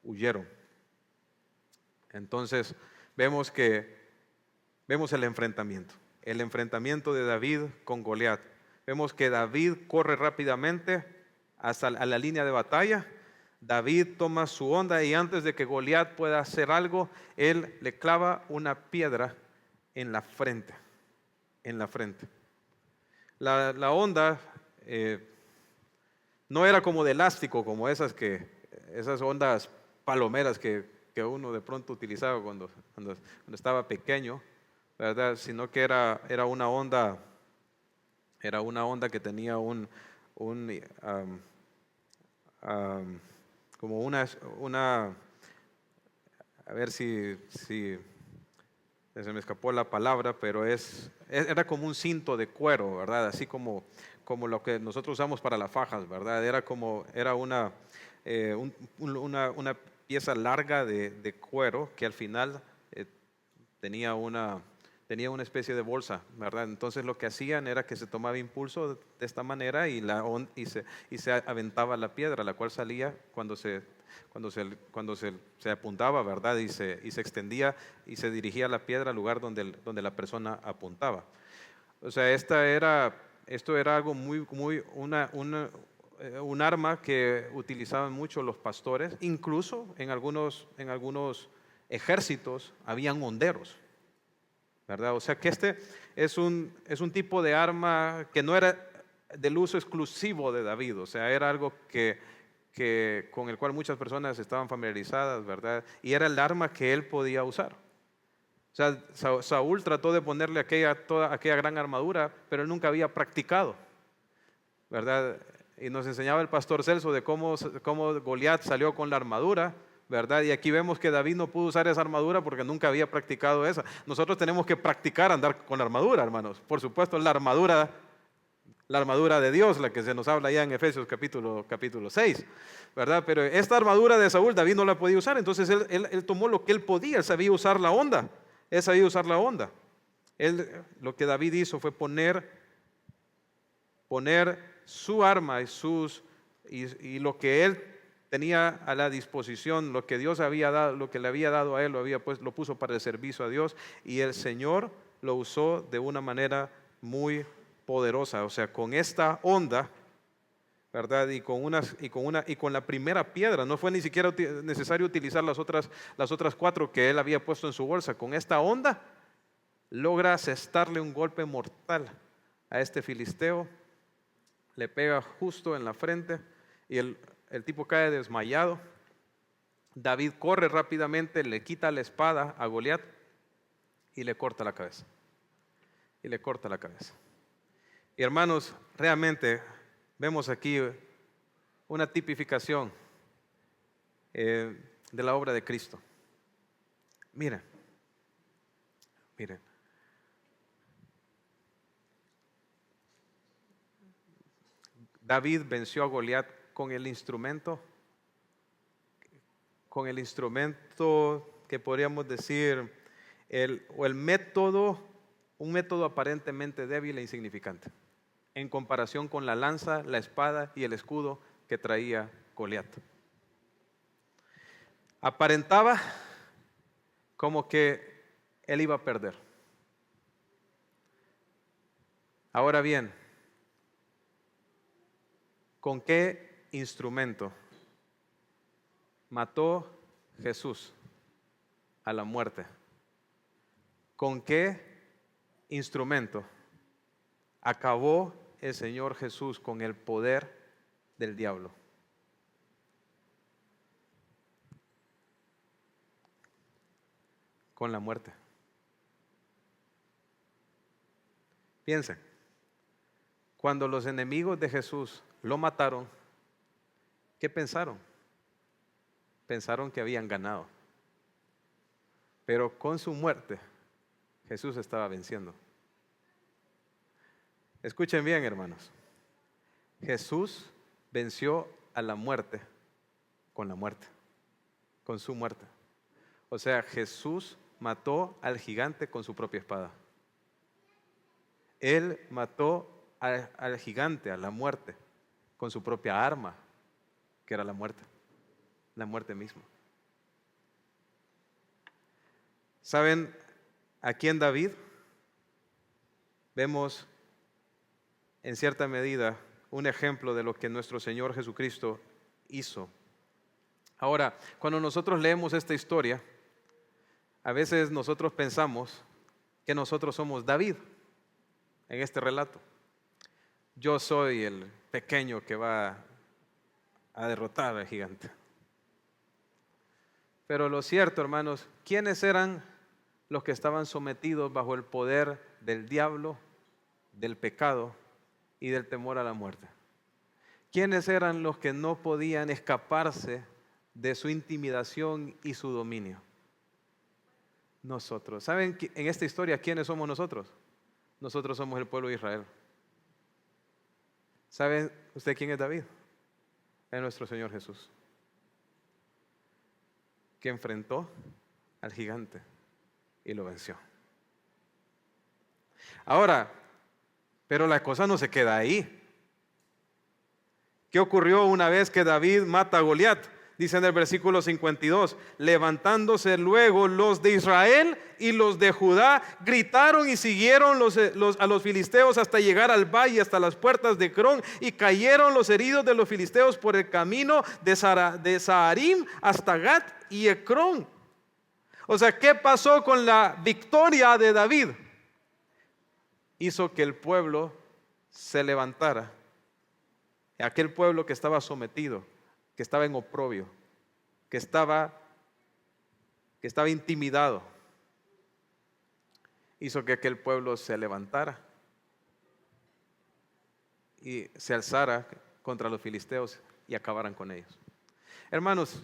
huyeron. Entonces vemos el enfrentamiento de David con Goliat. Vemos que David corre rápidamente hasta a la línea de batalla. David toma su honda y antes de que Goliat pueda hacer algo, él le clava una piedra en la frente. La honda no era como de elástico, como esas ondas palomeras que uno de pronto utilizaba cuando estaba pequeño, ¿verdad? Sino que era una onda que tenía como una, a ver si se me escapó la palabra, pero era como un cinto de cuero, ¿verdad? Así como lo que nosotros usamos para las fajas, ¿verdad? Era una pieza larga de cuero que al final tenía una especie de bolsa, ¿verdad? Entonces lo que hacían era que se tomaba impulso de esta manera y se aventaba la piedra, la cual salía cuando se apuntaba, ¿verdad? Y se extendía y se dirigía la piedra al lugar donde la persona apuntaba. O sea, esto era algo un arma que utilizaban mucho los pastores. Incluso en algunos ejércitos habían honderos, ¿verdad? O sea que este es un tipo de arma que no era del uso exclusivo de David. O sea, era algo con el cual muchas personas estaban familiarizadas, ¿verdad? Y era el arma que él podía usar. O sea, Saúl trató de ponerle toda aquella gran armadura, pero él nunca había practicado, ¿verdad? Y nos enseñaba el pastor Celso de cómo Goliat salió con la armadura, ¿verdad? Y aquí vemos que David no pudo usar esa armadura porque nunca había practicado esa. Nosotros tenemos que practicar andar con la armadura, hermanos. Por supuesto, la armadura de Dios, la que se nos habla ya en Efesios capítulo 6, ¿verdad? Pero esta armadura de Saúl, David no la podía usar. Entonces él tomó lo que él podía. Él sabía usar la honda. Lo que David hizo fue poner su arma y lo que él tenía a la disposición, lo que Dios había dado, lo que le había dado a él, lo puso para el servicio a Dios, y el Señor lo usó de una manera muy poderosa. O sea, con esta honda, ¿verdad? Y con la primera piedra, no fue ni siquiera necesario utilizar las otras 4 que él había puesto en su bolsa. Con esta honda logra asestarle un golpe mortal a este filisteo, le pega justo en la frente y el tipo cae desmayado. David corre rápidamente, le quita la espada a Goliat y le corta la cabeza. Y hermanos, realmente vemos aquí una tipificación de la obra de Cristo. Miren. David venció a Goliat con el instrumento que podríamos decir, un método aparentemente débil e insignificante, en comparación con la lanza, la espada y el escudo que traía Goliat. Aparentaba como que él iba a perder. Ahora bien, ¿con qué instrumento mató Jesús a la muerte? ¿Con qué instrumento acabó el Señor Jesús con el poder del diablo? con la muerte. Piensen, cuando los enemigos de Jesús lo mataron, ¿qué pensaron? Pensaron que habían ganado. Pero con su muerte, Jesús estaba venciendo. Escuchen bien, hermanos. Jesús venció a la muerte con la muerte, con su muerte. O sea, Jesús mató al gigante con su propia espada. Él mató al gigante, a la muerte, con su propia arma, que era la muerte misma. ¿Saben aquí en David? Vemos en cierta medida un ejemplo de lo que nuestro Señor Jesucristo hizo. Ahora, cuando nosotros leemos esta historia, a veces nosotros pensamos que nosotros somos David en este relato. Yo soy el pequeño que va a derrotar al gigante. Pero lo cierto, hermanos, ¿quiénes eran los que estaban sometidos bajo el poder del diablo, del pecado y del temor a la muerte? ¿Quiénes eran los que no podían escaparse de su intimidación y su dominio? Nosotros. ¿Saben en esta historia quiénes somos nosotros? Nosotros somos el pueblo de Israel. ¿Sabe usted quién es David? Es nuestro Señor Jesús, que enfrentó al gigante y lo venció. Ahora, pero la cosa no se queda ahí. ¿Qué ocurrió una vez que David mata a Goliat? Dice en el versículo 52, levantándose luego los de Israel y los de Judá, gritaron y siguieron a los filisteos hasta llegar al valle, hasta las puertas de Crón, y cayeron los heridos de los filisteos por el camino de Saharim hasta Gat y Ecrón. O sea, ¿qué pasó con la victoria de David? Hizo que el pueblo se levantara. Aquel pueblo que estaba sometido, que estaba en oprobio, que estaba intimidado, hizo que aquel pueblo se levantara y se alzara contra los filisteos y acabaran con ellos. Hermanos,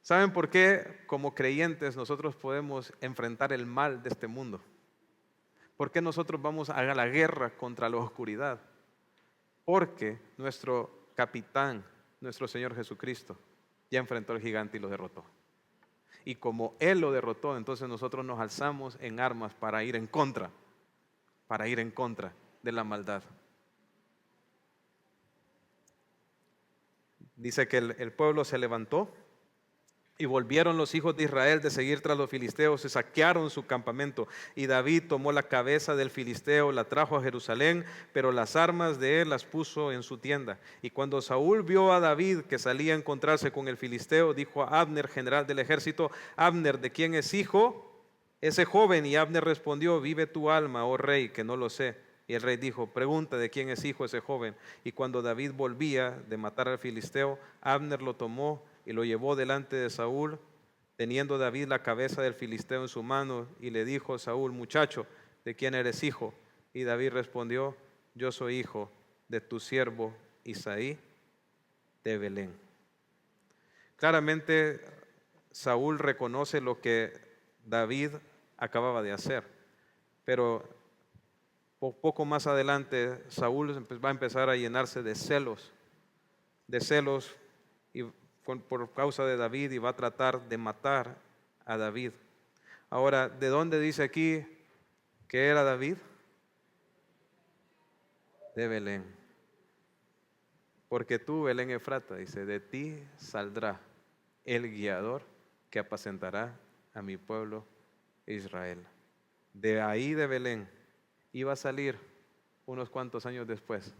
¿saben por qué como creyentes nosotros podemos enfrentar el mal de este mundo? ¿Por qué nosotros vamos a la guerra contra la oscuridad? Porque nuestro capitán, nuestro Señor Jesucristo, ya enfrentó al gigante y lo derrotó. Y como Él lo derrotó, entonces nosotros nos alzamos en armas para ir en contra de la maldad. Dice que el pueblo se levantó y volvieron los hijos de Israel de seguir tras los filisteos, se saquearon su campamento. Y David tomó la cabeza del filisteo, la trajo a Jerusalén, pero las armas de él las puso en su tienda. Y cuando Saúl vio a David que salía a encontrarse con el filisteo, dijo a Abner, general del ejército: Abner, ¿de quién es hijo ese joven? Y Abner respondió: vive tu alma, oh rey, que no lo sé. Y el rey dijo: pregunta de quién es hijo ese joven. Y cuando David volvía de matar al filisteo, Abner lo tomó y lo llevó delante de Saúl, teniendo David la cabeza del filisteo en su mano, y le dijo Saúl: muchacho, ¿de quién eres hijo? Y David respondió: yo soy hijo de tu siervo Isaí de Belén. Claramente Saúl reconoce lo que David acababa de hacer, pero poco más adelante Saúl va a empezar a llenarse de celos y por causa de David, y va a tratar de matar a David. Ahora, ¿de dónde dice aquí que era David? De Belén. Porque tú, Belén Efrata, dice, de ti saldrá el guiador que apacentará a mi pueblo Israel. De ahí, de Belén, iba a salir unos cuantos años después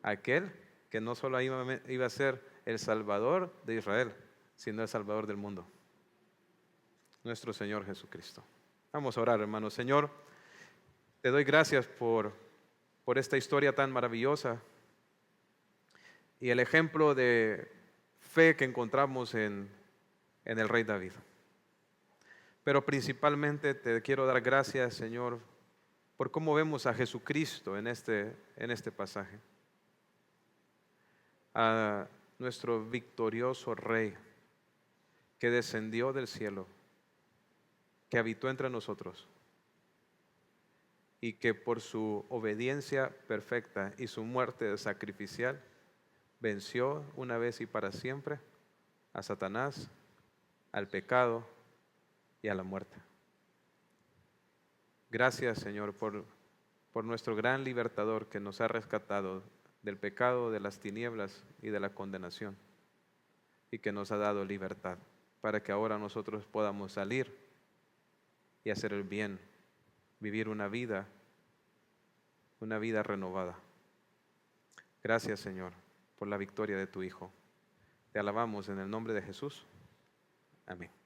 aquel que no solo iba a ser el Salvador de Israel, sino el Salvador del mundo, nuestro Señor Jesucristo. Vamos a orar, hermanos. Señor, te doy gracias por esta historia tan maravillosa y el ejemplo de fe que encontramos en el rey David. Pero principalmente te quiero dar gracias, Señor, por cómo vemos a Jesucristo en este pasaje. A nuestro victorioso Rey que descendió del cielo, que habitó entre nosotros y que por su obediencia perfecta y su muerte sacrificial venció una vez y para siempre a Satanás, al pecado y a la muerte. Gracias, Señor, por nuestro gran libertador que nos ha rescatado del pecado, de las tinieblas y de la condenación, y que nos ha dado libertad para que ahora nosotros podamos salir y hacer el bien, vivir una vida renovada. Gracias, Señor, por la victoria de tu Hijo. Te alabamos en el nombre de Jesús. Amén.